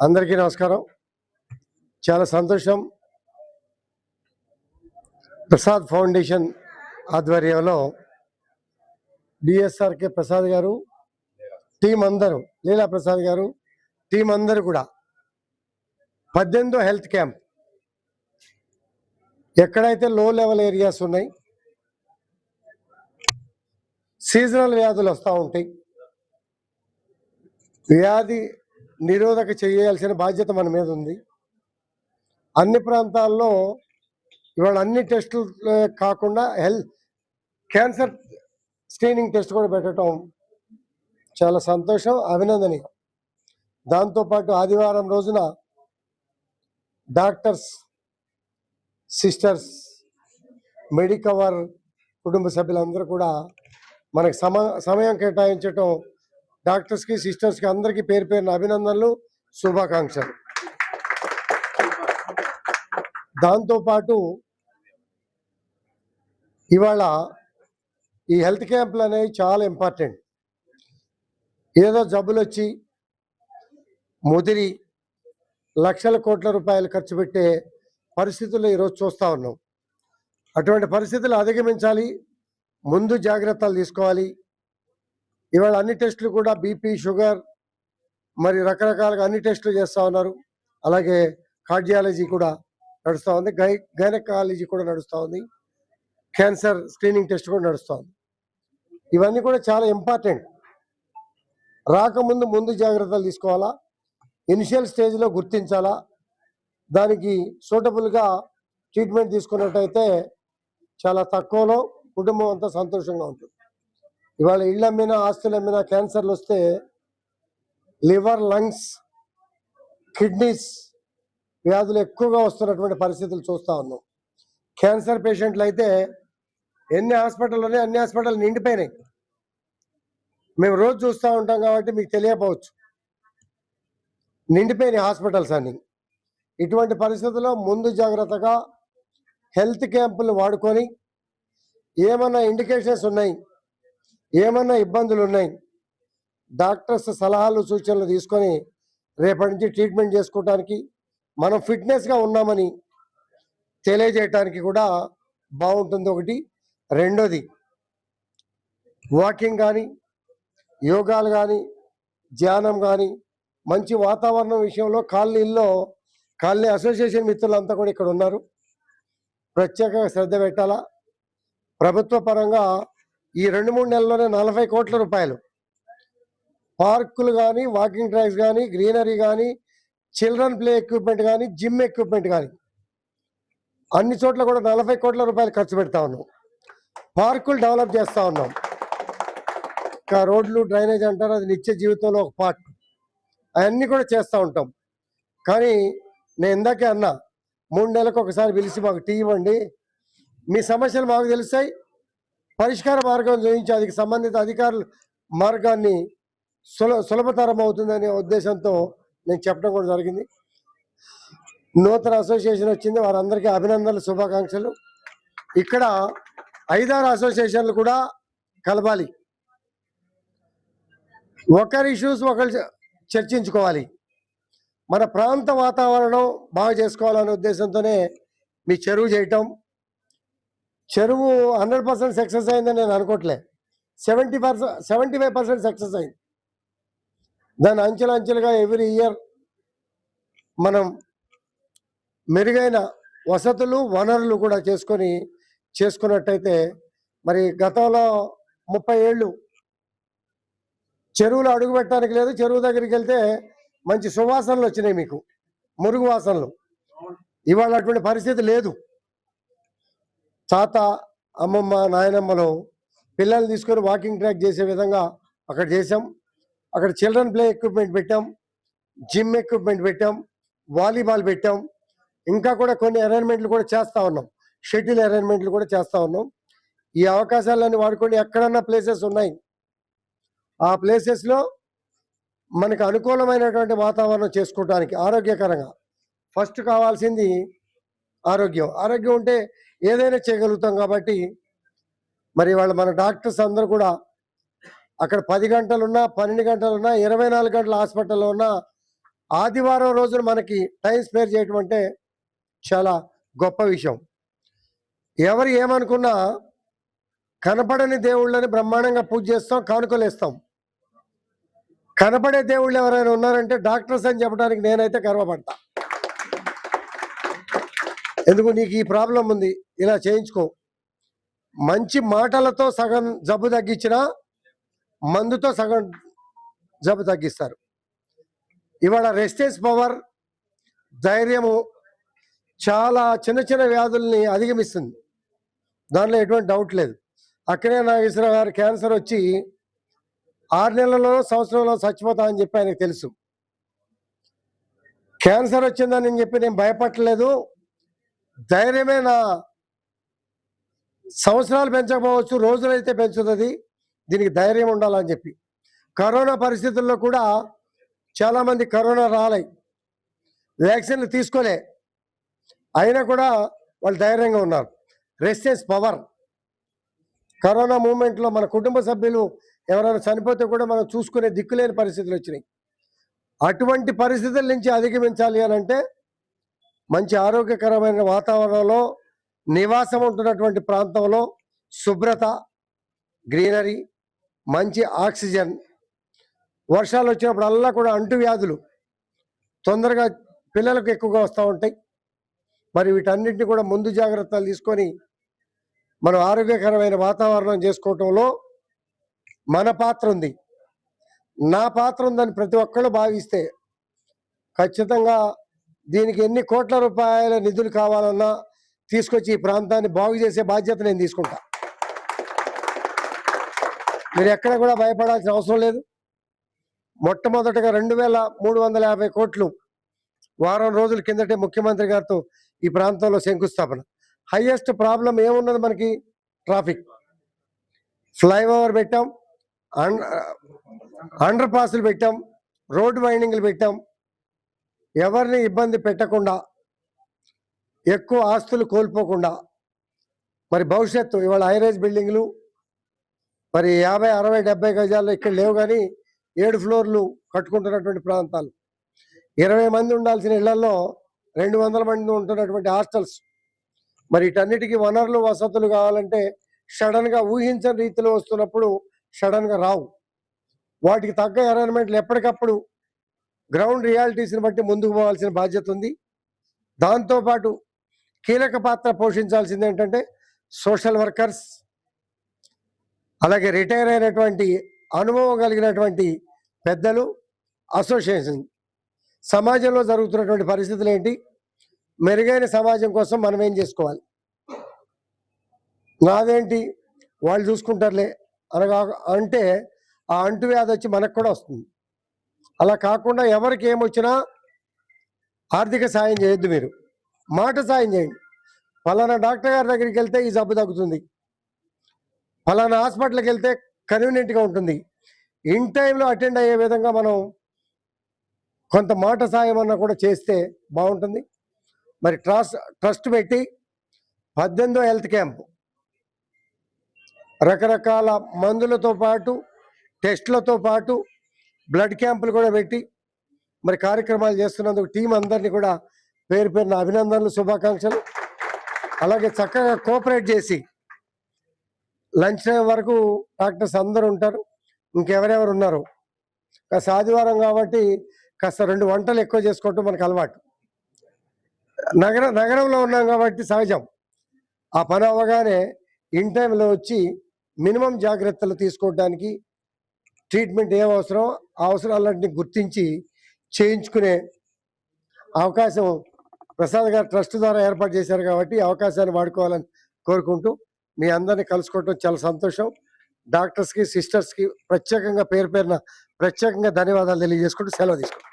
అందరికీ నమస్కారం. చాలా సంతోషం. ప్రసాద్ ఫౌండేషన్ ఆధ్వర్యంలో డిఎస్ఆర్కే ప్రసాద్ గారు టీం అందరూ, లీలా ప్రసాద్ గారు టీం అందరూ కూడా 18వ హెల్త్ క్యాంప్ ఎక్కడైతే లో లెవెల్ ఏరియాస్ ఉన్నాయి, సీజనల్ వ్యాధులు వస్తూ ఉంటాయి, వ్యాధి నిరోధక చేయాల్సిన బాధ్యత మన మీద ఉంది. అన్ని ప్రాంతాల్లో ఇవాళ అన్ని టెస్టులు కాకుండా క్యాన్సర్ స్క్రీనింగ్ టెస్ట్ కూడా పెట్టడం చాలా సంతోషం, అభినందనీయం. దాంతోపాటు ఆదివారం రోజున డాక్టర్స్, సిస్టర్స్, మెడికవర్ కుటుంబ సభ్యులందరూ కూడా మనకి సమయం కేటాయించటం, డాక్టర్స్కి, సిస్టర్స్కి అందరికీ పేరు పేరున అభినందనలు, శుభాకాంక్షలు. దాంతోపాటు ఇవాళ ఈ హెల్త్ క్యాంపులు అనేవి చాలా ఇంపార్టెంట్. ఏదో జబ్బులు వచ్చి ముదిరి లక్షల కోట్ల రూపాయలు ఖర్చు పెట్టే పరిస్థితులు ఈరోజు చూస్తూ ఉన్నాం. అటువంటి పరిస్థితులు అధిగమించాలి, ముందు జాగ్రత్తలు తీసుకోవాలి. ఇవాళ అన్ని టెస్టులు కూడా బీపీ, షుగర్, మరి రకరకాలుగా అన్ని టెస్టులు చేస్తూ ఉన్నారు. అలాగే కార్డియాలజీ కూడా నడుస్తూ ఉంది, గైనకాలజీ కూడా నడుస్తూ ఉంది, క్యాన్సర్ స్క్రీనింగ్ టెస్ట్ కూడా నడుస్తూ ఉంది. ఇవన్నీ కూడా చాలా ఇంపార్టెంట్. రాకముందు ముందు జాగ్రత్తలు తీసుకోవాలా, ఇనిషియల్ స్టేజ్లో గుర్తించాలా, దానికి సూటబుల్గా ట్రీట్మెంట్ తీసుకున్నట్టయితే చాలా తక్కువలో కుటుంబం అంతా సంతోషంగా ఉంటుంది. ఇవాళ ఇళ్ళు అమ్మినా, ఆస్తులు అమ్మినా క్యాన్సర్లు వస్తే లివర్, లంగ్స్, కిడ్నీస్ వ్యాధులు ఎక్కువగా వస్తున్నటువంటి పరిస్థితులు చూస్తూ ఉన్నాం. క్యాన్సర్ పేషెంట్లు అయితే ఎన్ని హాస్పిటల్ ఉన్నాయి, అన్ని హాస్పిటల్ నిండిపోయినాయి. మేము రోజు చూస్తూ ఉంటాం కాబట్టి మీకు తెలియకపోవచ్చు, నిండిపోయినాయి హాస్పిటల్స్ అన్ని. ఇటువంటి పరిస్థితుల్లో ముందు జాగ్రత్తగా హెల్త్ క్యాంపులు వాడుకొని ఏమన్నా ఇండికేషన్స్ ఉన్నాయి, ఏమన్నా ఇబ్బందులు ఉన్నాయి, డాక్టర్స్ సలహాలు, సూచనలు తీసుకొని రేపటి నుంచి ట్రీట్మెంట్ చేసుకోవడానికి, మనం ఫిట్నెస్గా ఉన్నామని తెలియజేయటానికి కూడా బాగుంటుంది. ఒకటి. రెండోది, వాకింగ్ కానీ, యోగాలు కానీ, ధ్యానం కానీ, మంచి వాతావరణం విషయంలో కాలనీ అసోసియేషన్ మిత్రులంతా కూడా ఇక్కడ ఉన్నారు, ప్రత్యేకంగా శ్రద్ధ పెట్టాలా. ప్రభుత్వ పరంగా ఈ 2-3 నెలల్లోనే 40 కోట్ల రూపాయలు పార్కులు కానీ, వాకింగ్ ట్రాక్స్ కానీ, గ్రీనరీ కానీ, చిల్డ్రన్ ప్లే ఎక్విప్మెంట్ కానీ, జిమ్ ఎక్విప్మెంట్ కానీ అన్ని చోట్ల కూడా 40 కోట్ల రూపాయలు ఖర్చు పెడతా ఉన్నాం. పార్కులు డెవలప్ చేస్తూ ఉన్నాం. ఇంకా రోడ్లు, డ్రైనేజ్ అంటారు, అది నిత్య జీవితంలో ఒక పార్ట్. అవన్నీ కూడా చేస్తూ ఉంటాం. కానీ నేను ఇందాకే అన్నా, 3 నెలలకు ఒకసారి పిలిచి మాకు టీ ఇవ్వండి, మీ సమస్యలు మాకు తెలుస్తాయి, పరిష్కార మార్గం చూపించి అది సంబంధిత అధికారుల మార్గాన్ని సులభతరం అవుతుందనే ఉద్దేశంతో నేను చెప్పడం కూడా జరిగింది. నూతన అసోసియేషన్ వచ్చింది, వారందరికీ అభినందనలు, శుభాకాంక్షలు. ఇక్కడ 5-6 అసోసియేషన్లు కూడా కలపాలి, ఒకరి ఇష్యూస్ ఒకరు చర్చించుకోవాలి, మన ప్రాంత వాతావరణం బాగా చేసుకోవాలనే ఉద్దేశంతోనే మీ చెరువు చేయటం. చెరువు 100% సక్సెస్ అయిందని నేను అనుకోవట్లే, 75% సక్సెస్ అయింది. దాని అంచెలుగా ఎవ్రీ ఇయర్ మనం మెరుగైన వసతులు, వనరులు కూడా చేసుకున్నట్టయితే, మరి గతంలో 30 ఏళ్ళు చెరువులో అడుగు పెట్టడానికి లేదు. చెరువు దగ్గరికి వెళ్తే మంచి సువాసనలు వచ్చినాయి, మీకు మురుగు వాసనలు. ఇవాళ అటువంటి పరిస్థితి లేదు. తాత, అమ్మమ్మ, నాయనమ్మలు పిల్లల్ని తీసుకొని వాకింగ్ ట్రాక్ చేసే విధంగా అక్కడ చేసాం. అక్కడ చిల్డ్రన్ ప్లే ఎక్విప్మెంట్ పెట్టాం, జిమ్ ఎక్విప్మెంట్ పెట్టాం, వాలీబాల్ పెట్టాం. ఇంకా కూడా కొన్ని అరేంజ్మెంట్లు కూడా చేస్తూ ఉన్నాం, షటిల్ అరేంజ్మెంట్లు కూడా చేస్తూ ఉన్నాం. ఈ అవకాశాలన్నీ వాడుకొని ఎక్కడన్నా ప్లేసెస్ ఉన్నాయి, ఆ ప్లేసెస్లో మనకు అనుకూలమైనటువంటి వాతావరణం చేసుకోవడానికి, ఆరోగ్యకరంగా. ఫస్ట్ కావాల్సింది ఆరోగ్యం. ఆరోగ్యం ఉంటే ఏదైనా చేయగలుగుతాం. కాబట్టి మరి వాళ్ళ మన డాక్టర్స్ అందరూ కూడా అక్కడ 10 గంటలున్నా, 12 గంటలున్నా, 24 గంటల హాస్పిటల్లో ఉన్నా ఆదివారం రోజున మనకి టైం స్పేర్ చేయటం అంటే చాలా గొప్ప విషయం. ఎవరు ఏమనుకున్నా కనపడని దేవుళ్ళని బ్రహ్మాండంగా పూజ చేస్తాం, కానుకలేస్తాం. కనపడే దేవుళ్ళు ఎవరైనా ఉన్నారంటే డాక్టర్స్ అని చెప్పడానికి నేనైతే గర్వపడతా. ఎందుకు నీకు ఈ ప్రాబ్లం ఉంది, ఇలా చేయించుకో. మంచి మాటలతో సగం జబ్బు తగ్గించిన మందుతో సగం జబ్బు తగ్గిస్తారు. ఇవాళ రెసిస్టెన్స్ పవర్, ధైర్యము చాలా చిన్న చిన్న వ్యాధుల్ని అధిగమిస్తుంది, దానిలో ఎటువంటి డౌట్ లేదు. అక్కడే నాగేశ్వరరావు గారు క్యాన్సర్ వచ్చి 6 నెలల్లో సంవత్సరంలో చచ్చిపోతా అని చెప్పి ఆయనకు తెలుసు. క్యాన్సర్ వచ్చిందని చెప్పి నేను భయపడలేదు, ధైర్యమే నా సంవత్సరాలు పెంచకపోవచ్చు, రోజులైతే పెంచుతుంది, దీనికి ధైర్యం ఉండాలని చెప్పి. కరోనా పరిస్థితుల్లో కూడా చాలామంది కరోనా రాలే, వ్యాక్సిన్లు తీసుకోలే, అయినా కూడా వాళ్ళు ధైర్యంగా ఉన్నారు. Resistance power. కరోనా మూమెంట్లో మన కుటుంబ సభ్యులు ఎవరైనా చనిపోతే కూడా మనం చూసుకునే దిక్కులేని పరిస్థితులు వచ్చినాయి. అటువంటి పరిస్థితుల నుంచి అధిగమించాలి అని అంటే మంచి ఆరోగ్యకరమైన వాతావరణంలో, నివాసం ఉంటున్నటువంటి ప్రాంతంలో శుభ్రత, గ్రీనరీ, మంచి ఆక్సిజన్. వర్షాలు వచ్చినప్పుడల్లా కూడా అంటువ్యాధులు తొందరగా పిల్లలకు ఎక్కువగా వస్తూ ఉంటాయి. మరి వీటన్నిటిని కూడా ముందు జాగ్రత్తలు తీసుకొని మనం ఆరోగ్యకరమైన వాతావరణం చేసుకోవటంలో మన పాత్ర ఉంది, నా పాత్ర ఉందని ప్రతి ఒక్కళ్ళు భావిస్తే ఖచ్చితంగా దీనికి ఎన్ని కోట్ల రూపాయల నిధులు కావాలన్నా తీసుకొచ్చి ఈ ప్రాంతాన్ని బాగు చేసే బాధ్యత నేను తీసుకుంటా. మీరు ఎక్కడ కూడా భయపడాల్సిన అవసరం లేదు. మొట్టమొదటగా 2,350 కోట్లు వారం రోజుల కిందటే ముఖ్యమంత్రి గారితో ఈ ప్రాంతంలో శంకుస్థాపన. హైయెస్ట్ ప్రాబ్లం ఏమున్నది మనకి? ట్రాఫిక్. ఫ్లైఓవర్ పెట్టాం, అండర్ పాస్లు పెట్టాం, రోడ్డు వైండింగ్లు పెట్టాం. ఎవరిని ఇబ్బంది పెట్టకుండా, ఎక్కువ ఆస్తులు కోల్పోకుండా, మరి భవిష్యత్తు ఇవాళ హైరైజ్ బిల్డింగ్లు మరి 50, 60, 70 గజాల్లో ఇక్కడ లేవు, కానీ 7 ఫ్లోర్లు కట్టుకుంటున్నటువంటి ప్రాంతాలు, 20 మంది ఉండాల్సిన ఇళ్లలో 200 మంది ఉంటున్నటువంటి హాస్టల్స్. మరి వీటన్నిటికీ వనరులు, వసతులు కావాలంటే సడన్గా ఊహించని రీతిలో వస్తున్నప్పుడు సడన్గా రావు. వాటికి తగ్గ అరేంజ్మెంట్లు ఎప్పటికప్పుడు గ్రౌండ్ రియాలిటీస్ని బట్టి ముందుకు పోవాల్సిన బాధ్యత ఉంది. దాంతోపాటు కీలక పాత్ర పోషించాల్సింది ఏంటంటే సోషల్ వర్కర్స్, అలాగే రిటైర్ అయినటువంటి అనుభవం కలిగినటువంటి పెద్దలు, అసోసియేషన్. సమాజంలో జరుగుతున్నటువంటి పరిస్థితులు ఏంటి, మెరుగైన సమాజం కోసం మనం ఏం చేసుకోవాలి, నాదేంటి వాళ్ళు చూసుకుంటారులే అనగా అంటే ఆ అంటువ్యాధి వచ్చి మనకు కూడా వస్తుంది. అలా కాకుండా ఎవరికి ఏమొచ్చినా ఆర్థిక సాయం చేయొద్దు, మీరు మాట సాయం చేయండి. ఫలానా డాక్టర్ గారి దగ్గరికి వెళ్తే ఈ జబ్బు తగ్గుతుంది, ఫలానా హాస్పిటల్కి వెళ్తే కన్వీనియంట్గా ఉంటుంది. ఇన్ టైంలో అటెండ్ అయ్యే విధంగా మనం కొంత మాట సాయం అన్నా కూడా చేస్తే బాగుంటుంది. మరి ట్రస్ట్ పెట్టి 18వ హెల్త్ క్యాంప్, రకరకాల మందులతో పాటు టెస్టులతో పాటు బ్లడ్ క్యాంపులు కూడా పెట్టి మరి కార్యక్రమాలు చేస్తున్నందుకు టీం అందరినీ కూడా పేరు పేరున అభినందనలు, శుభాకాంక్షలు. అలాగే చక్కగా కోఆపరేట్ చేసి లంచ్ టైం వరకు డాక్టర్స్ అందరూ ఉంటారు. ఇంకెవరెవరు ఉన్నారు, కాస్త ఆదివారం కాబట్టి కాస్త 2 వంటలు ఎక్కువ చేసుకోవటం మనకు అలవాటు. నగరంలో ఉన్నాం కాబట్టి సహజం. ఆ పని అవ్వగానే ఇన్ టైంలో వచ్చి మినిమం జాగ్రత్తలు తీసుకోవడానికి, ట్రీట్మెంట్ ఏం అవసరం ఆ అవసరాలన్నింటినీ గుర్తించి చేయించుకునే అవకాశం ప్రసాద్ గారు ట్రస్ట్ ద్వారా ఏర్పాటు చేశారు కాబట్టి ఈ అవకాశాన్ని వాడుకోవాలని కోరుకుంటూ మీ అందరినీ కలుసుకోవటం చాలా సంతోషం. డాక్టర్స్కి, సిస్టర్స్కి ప్రత్యేకంగా పేరు పేరున ప్రత్యేకంగా ధన్యవాదాలు తెలియజేసుకుంటూ సెలవు తీసుకుంటాం.